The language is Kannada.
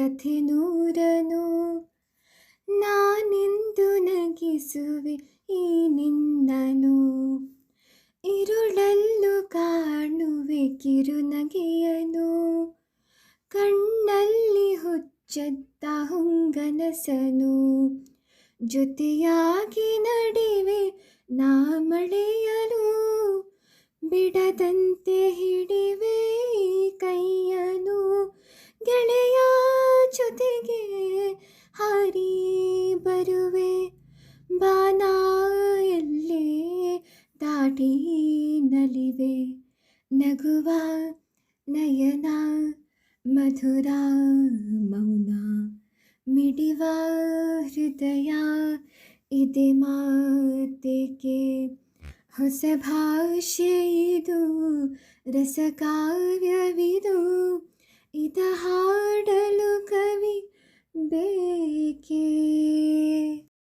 ಕಥೆ ನೂರನು ನಾನೆಂದು ನಗಿಸುವೆ ಈ ನಿನ್ನನು. ഇരുളല്ലു ಕಾಣುವೆ ಕಿರುನಗೆಯನು, ಕಣ್ಣಲ್ಲಿ ಹುಚ್ಚೆತ್ತ ಹೊಂಗನಸನು. ಜೊತೆಯಾಗಿ ನಡೆವೆ ನಾ ಮಳೆಯಲು, ಬಿಡದಂತೆ ಹಿಡಿವೆ ಕೈಯನು. ಗೆಳೆಯ ಜೊತೆಗೆ ಹಾರಿ ಬರುವೆ, ಬಾನ ಎಲ್ಲೇ ದಾಟಿ ನಲಿವೆ. ನಗುವ ನಯನ ಮಧುರ ಮೌನ, ಮಿಡಿವ ಹೃದಯ ಇದೆ ಮಾತೆಗೆ. ಹೊಸ ಭಾಷೆ ಇದು, ರಸಕಾವ್ಯವಿದು, ಇದ ಹಾಡಲು ಕವಿ ಬೇಕೇ.